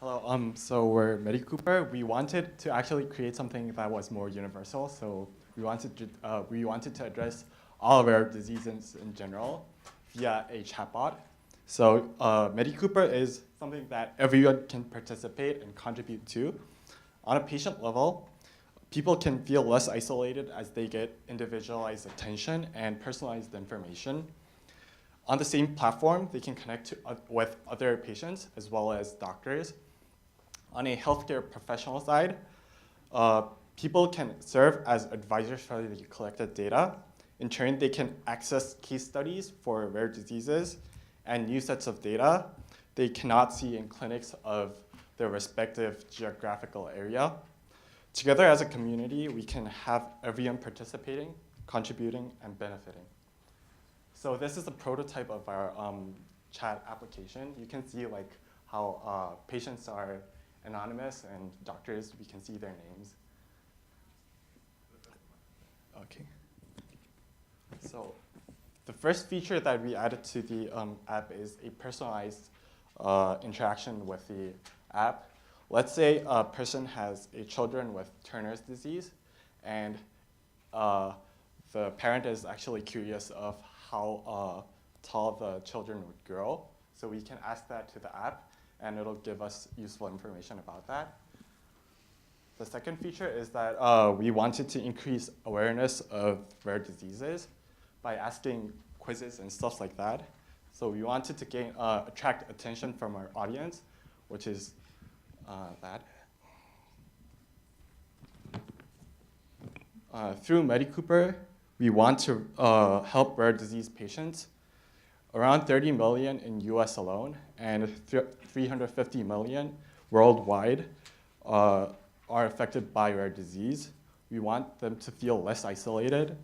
Hello. So we're MediCooper. We wanted to actually create something that was more universal. So we wanted to address all rare diseases in general via a chatbot. So MediCooper is something that everyone can participate and contribute to. On a patient level, people can feel less isolated as they get individualized attention and personalized information. On the same platform, they can connect with other patients as well as doctors. On a healthcare professional side, people can serve as advisors for the collected data. In turn, they can access case studies for rare diseases and new sets of data they cannot see in clinics of their respective geographical area. Together as a community, we can have everyone participating, contributing, and benefiting. So this is a prototype of our chat application. You can see like how patients are anonymous and doctors, we can see their names. Okay. So the first feature that we added to the app is a personalized interaction with the app. Let's say a person has children with Turner's disease, and the parent is actually curious of how tall the children would grow. So we can ask that to the app, and it'll give us useful information about that. The second feature is that we wanted to increase awareness of rare diseases by asking quizzes and stuff like that. So we wanted to attract attention from our audience, which is that. Through MediCooper, we want to help rare disease patients. Around 30 million in US alone and 350 million worldwide are affected by rare disease. We want them to feel less isolated.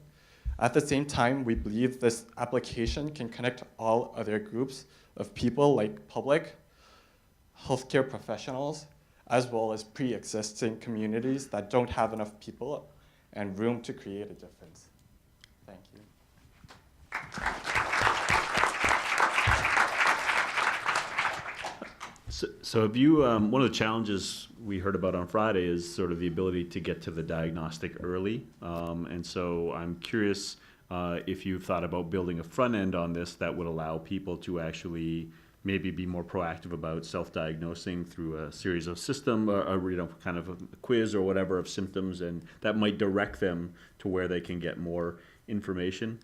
At the same time, we believe this application can connect all other groups of people like public, healthcare professionals, as well as pre-existing communities that don't have enough people and room to create a difference. Thank you. So have you, one of the challenges we heard about on Friday is sort of the ability to get to the diagnostic early. And so I'm curious if you've thought about building a front end on this that would allow people to actually maybe be more proactive about self-diagnosing through a series of system or kind of a quiz or whatever of symptoms, and that might direct them to where they can get more information.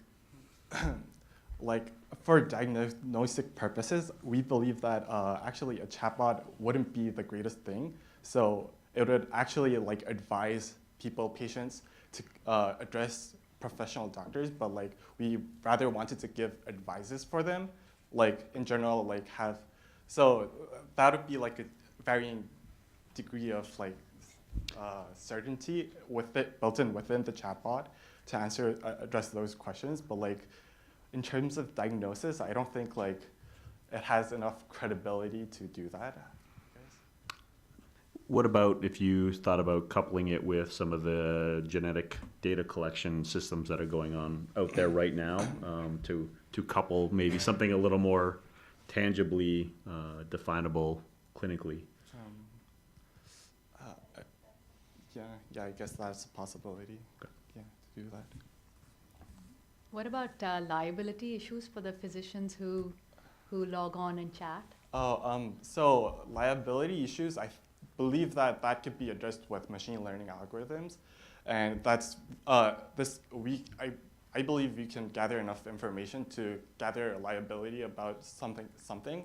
Like for diagnostic purposes, we believe that actually a chatbot wouldn't be the greatest thing. So it would actually like advise patients to address professional doctors, but like we rather wanted to give advices for them, like in general, like so that would be like a varying degree of like certainty with it built in within the chatbot to address those questions, but like in terms of diagnosis, I don't think like it has enough credibility to do that. What about if you thought about coupling it with some of the genetic data collection systems that are going on out there right now to couple maybe something a little more tangibly definable clinically? Yeah, I guess that's a possibility. Okay. Yeah, to do that. What about liability issues for the physicians who log on and chat? So liability issues, I believe that could be addressed with machine learning algorithms, and that's I believe we can gather enough information to gather liability about something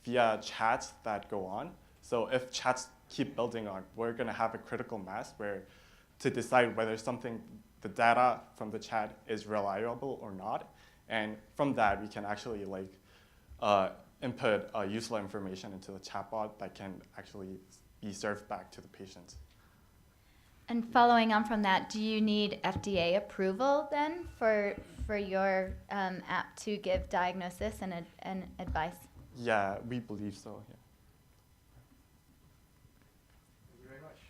via chats that go on. So if chats keep building on, we're going to have a critical mass where to decide whether the data from the chat is reliable or not. And from that, we can actually like input useful information into the chatbot that can actually be served back to the patients. And following on from that, do you need FDA approval then for your app to give diagnosis and advice? Yeah, we believe so. Yeah. Thank you very much.